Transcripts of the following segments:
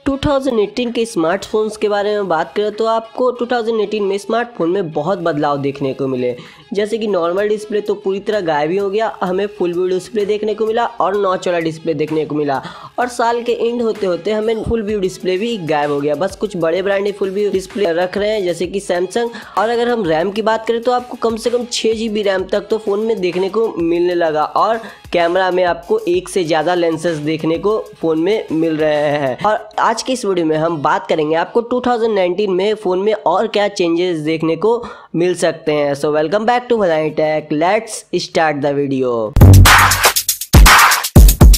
2018 के स्मार्टफोन्स के बारे में बात करें तो आपको 2018 में स्मार्टफोन में बहुत बदलाव देखने को मिले। जैसे कि नॉर्मल डिस्प्ले तो पूरी तरह गायब ही हो गया, हमें फुल व्यू डिस्प्ले देखने को मिला और नॉच वाला डिस्प्ले देखने को मिला। और साल के एंड होते होते हमें फुल व्यू डिस्प्ले भी गायब हो गया। बस कुछ बड़े ब्रांड फुल व्यू डिस्प्ले रख रहे हैं जैसे कि सैमसंग। और अगर हम रैम की बात करें तो आपको कम से कम 6 GB रैम तक तो फ़ोन में देखने को मिलने लगा। और कैमरा में आपको एक से ज़्यादा लेंसेज देखने को फ़ोन में मिल रहे हैं। और आज की इस वीडियो में हम बात करेंगे आपको 2019 में फ़ोन में और क्या चेंजेस देखने को मिल सकते हैं। So welcome back to Bhadani tech, let's start the video.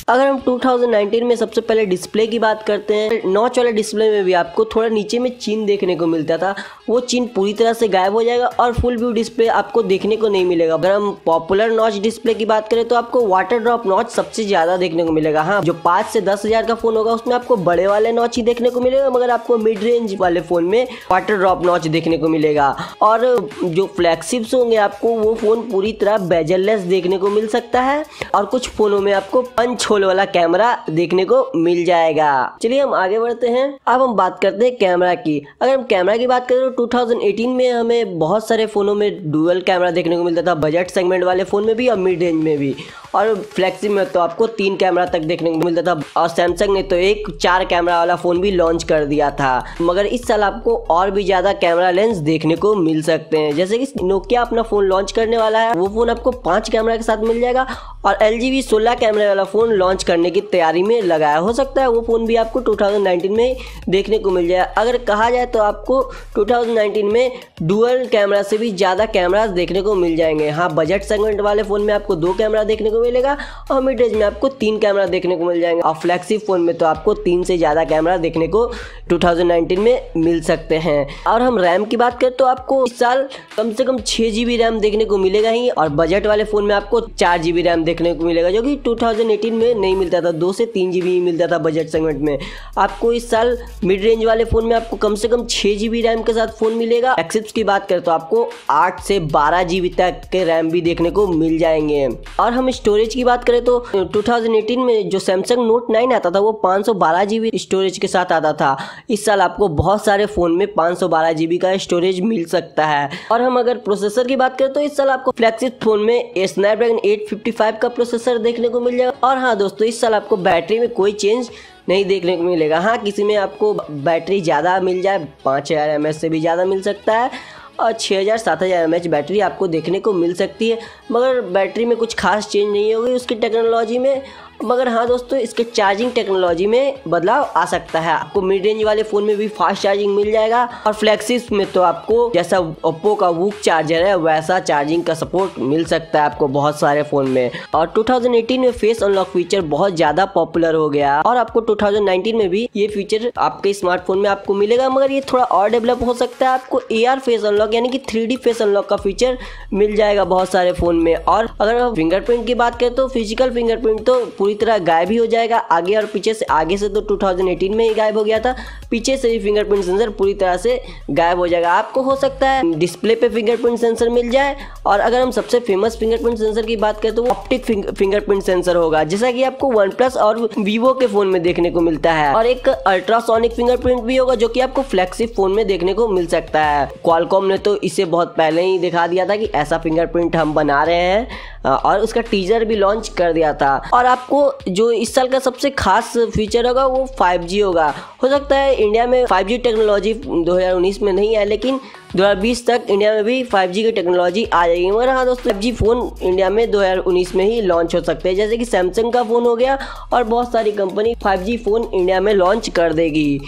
अगर हम 2019 में सबसे पहले डिस्प्ले की बात करते हैं, नॉच वाले डिस्प्ले में भी आपको थोड़ा नीचे में चिन्ह देखने को मिलता था, वो चिन्ह पूरी तरह से गायब हो जाएगा और फुल व्यू डिस्प्ले आपको देखने को नहीं मिलेगा। अगर हम पॉपुलर नॉच डिस्प्ले की बात करें तो आपको वाटर ड्रॉप नॉच सबसे ज़्यादा देखने को मिलेगा। हाँ, जो 5 से 10 हज़ार का फ़ोन होगा उसमें आपको बड़े वाले नॉच ही देखने को मिलेगा, मगर आपको मिड रेंज वाले फ़ोन में वाटर ड्रॉप नॉच देखने को मिलेगा। और जो फ्लैगशिप्स होंगे आपको वो फ़ोन पूरी तरह बेजललेस देखने को मिल सकता है और कुछ फ़ोनों में आपको पंच होल वाला कैमरा देखने को मिल जाएगा। चलिए हम आगे बढ़ते हैं। अब हम बात करते हैं कैमरा की। अगर हम कैमरा की बात करें तो 2018 में हमें बहुत सारे फ़ोनों में डुअल कैमरा देखने को मिलता था, बजट सेगमेंट वाले फ़ोन में भी और मिड रेंज में भी। और फ्लैगशिप में तो आपको 3 कैमरा तक देखने को मिलता था। और सैमसंग ने तो एक 4 कैमरा वाला फ़ोन भी लॉन्च कर दिया था। मगर इस साल आपको और भी ज़्यादा कैमरा लेंस देखने को मिल सकते हैं। जैसे कि नोकिया अपना फ़ोन लॉन्च करने वाला है, वो फ़ोन आपको 5 कैमरा के साथ मिल जाएगा। और LG भी 16 कैमरे वाला फ़ोन लॉन्च करने की तैयारी में लगाया। हो सकता है वो फ़ोन भी आपको 2019 में देखने को मिल जाए। अगर कहा जाए तो आपको 2019 में डुअल कैमरा से भी ज़्यादा कैमरास देखने को मिल जाएंगे। हाँ, बजट सेगमेंट वाले फ़ोन में आपको 2 कैमरा देखने को मिलेगा और मिड रेंज में आपको 3 कैमरा देखने को मिल जाएंगे। और फ्लैगशिप फ़ोन में तो आपको 3 से ज़्यादा कैमरा देखने को 2019 में मिल सकते हैं। और हम रैम की बात करें तो आपको इस साल कम से कम 6 GB रैम देखने को मिलेगा ही। और बजट वाले फ़ोन में आपको 4 GB रैम देखने को मिलेगा, जो कि 2018 में नहीं मिलता था। 2 से 3 GB मिलता था बजट सेगमेंट में। आपको इस साल मिड रेंज वाले फ़ोन में आपको कम से कम 6 GB रैम के साथ फ़ोन मिलेगा। एक्सिप्स की बात करें तो आपको 8 से 12 GB तक के रैम भी देखने को मिल जाएंगे। और हम स्टोरेज की बात करें तो 2018 में जो सैमसंग नोट 9 आता था वो 512 GB स्टोरेज के साथ आता था। इस साल आपको बहुत सारे फ़ोन में 512 GB का स्टोरेज मिल सकता है। और हम अगर प्रोसेसर की बात करें तो इस साल आपको फ्लैगशिप फ़ोन में स्नैपड्रैगन 855 का प्रोसेसर देखने को मिल जाएगा। और हाँ दोस्तों, इस साल आपको बैटरी में कोई चेंज नहीं देखने को मिलेगा। हाँ, किसी में आपको बैटरी ज़्यादा मिल जाए, 5000 mAh से भी ज़्यादा मिल सकता है और 6000-7000 mAh बैटरी आपको देखने को मिल सकती है, मगर बैटरी में कुछ खास चेंज नहीं होगी उसकी टेक्नोलॉजी में। मगर हाँ दोस्तों, इसके चार्जिंग टेक्नोलॉजी में बदलाव आ सकता है। आपको मिड रेंज वाले फ़ोन में भी फास्ट चार्जिंग मिल जाएगा और फ्लैगशिप में तो आपको जैसा ओप्पो का वूक चार्जर है वैसा चार्जिंग का सपोर्ट मिल सकता है आपको बहुत सारे फ़ोन में। और 2018 में फेस अनलॉक फीचर बहुत ज़्यादा पॉपुलर हो गया और आपको 2019 में भी ये फीचर आपके स्मार्टफोन में आपको मिलेगा, मगर ये थोड़ा और डेवलप हो सकता है। आपको AR फेस अनलॉक यानी कि 3D फेस अनलॉक का फीचर मिल जाएगा बहुत सारे फ़ोन में। और अगर हम फिंगरप्रिंट की बात करें तो फिजिकल फिंगरप्रिंट तो पूरी तरह गायब ही हो जाएगा आगे और पीछे से। आगे से तो 2018 में ही गायब हो गया था, पीछे से भी फिंगरप्रिंट सेंसर पूरी तरह से गायब हो जाएगा। आपको हो सकता है डिस्प्ले पे फिंगरप्रिंट सेंसर मिल जाए। और अगर हम सबसे फेमस फिंगरप्रिंट सेंसर की बात करें तो वो ऑप्टिक फिंगरप्रिंट सेंसर होगा, जैसा कि आपको OnePlus और Vivo के फ़ोन में देखने को मिलता है। और एक अल्ट्रासोनिक फिंगरप्रिंट भी होगा जो कि आपको फ्लैगशिप फ़ोन में देखने को मिल सकता है। क्वालकॉम ने तो इसे बहुत पहले ही दिखा दिया था कि ऐसा फिंगरप्रिंट हम बना रहे हैं और उसका टीजर भी लॉन्च कर दिया था। और आपको जो इस साल का सबसे खास फीचर होगा वो 5G होगा। हो सकता है इंडिया में 5G टेक्नोलॉजी 2019 में नहीं है, लेकिन 2020 तक इंडिया में भी 5G की टेक्नोलॉजी आ जाएगी। मगर हाँ दोस्तों, 5G फ़ोन इंडिया में 2019 में ही लॉन्च हो सकते हैं, जैसे कि सैमसंग का फ़ोन हो गया और बहुत सारी कंपनी 5G फ़ोन इंडिया में लॉन्च कर देगी।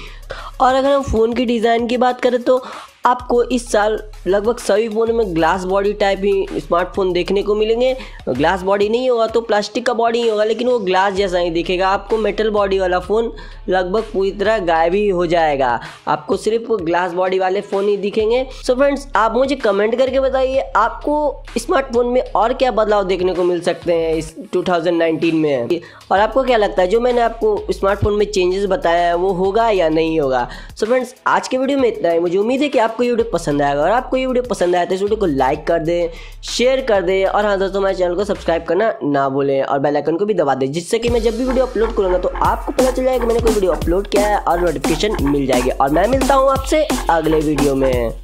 और अगर हम फ़ोन की डिज़ाइन की बात करें तो आपको इस साल लगभग सभी फ़ोन में ग्लास बॉडी टाइप ही स्मार्टफोन देखने को मिलेंगे। ग्लास बॉडी नहीं होगा तो प्लास्टिक का बॉडी ही होगा, लेकिन वो ग्लास जैसा ही दिखेगा। आपको मेटल बॉडी वाला फ़ोन लगभग पूरी तरह गायब ही हो जाएगा, आपको सिर्फ ग्लास बॉडी वाले फ़ोन ही दिखेंगे। सो फ्रेंड्स, आप मुझे कमेंट करके बताइए आपको स्मार्टफोन में और क्या बदलाव देखने को मिल सकते हैं इस 2019 में, और आपको क्या लगता है जो मैंने आपको स्मार्टफोन में चेंजेस बताया है वो होगा या नहीं होगा। सो फ्रेंड्स, आज के वीडियो में इतना ही। मुझे उम्मीद है कि आप आपको ये वीडियो पसंद आएगा। और आपको ये वीडियो पसंद आया तो इस वीडियो को लाइक कर दे, शेयर कर दे, और हाँ दोस्तों हमारे चैनल को सब्सक्राइब करना ना भूलें और बेल आइकन को भी दबा दे, जिससे कि मैं जब भी वीडियो अपलोड करूँगा तो आपको पता चल जाएगा कि मैंने कोई वीडियो अपलोड किया है और नोटिफिकेशन मिल जाएगी। और मैं मिलता हूँ आपसे अगले वीडियो में।